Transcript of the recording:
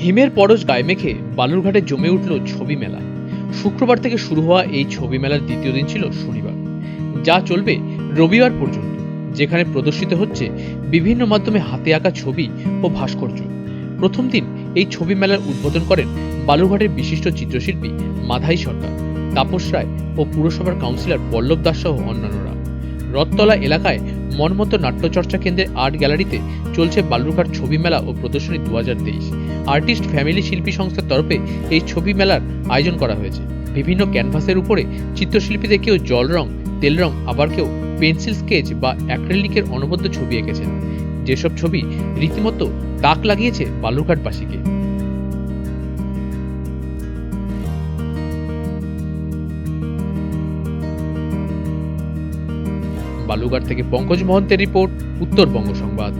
হিমের পরশ গায়ে মেখে বালুরঘাটে জমে উঠল ছবি মেলা। শুক্রবার থেকে শুরু হওয়া এই ছবি মেলার দ্বিতীয় দিন ছিল শনিবার, যা চলবে রবিবার পর্যন্ত, যেখানে প্রদর্শিত হচ্ছে বিভিন্ন মাধ্যমে হাতে আঁকা ছবি ও ভাস্কর্য। প্রথম দিন এই ছবি মেলার উদ্বোধন করেন বালুরঘাটের বিশিষ্ট চিত্রশিল্পী মাধাই সরকার, তাপস রায় ও পুরসভার কাউন্সিলর পল্লব দাস সহ অন্যান্যরা। রথতলা এলাকায় মনমতো নাট্যচর্চা কেন্দ্রের আর্ট গ্যালারিতে চলছে বালুরঘাট ছবি মেলা ও প্রদর্শনী 2023। আর্টিস্ট ফ্যামিলি শিল্পী সংস্থার তরফে এই ছবি মেলার আয়োজন করা হয়েছে। বিভিন্ন ক্যানভাসের উপরে চিত্রশিল্পীদের কেউ জল রং, তেল রং, আবার কেউ পেন্সিল স্কেচ বা অ্যাক্রিলিকের অনবদ্য ছবি এঁকেছেন, যেসব ছবি রীতিমতো তাক লাগিয়েছে বালুরঘাটবাসীকে। বালুরঘাট থেকে পঙ্কজ মহন্তের রিপোর্ট, উত্তরবঙ্গ সংবাদ।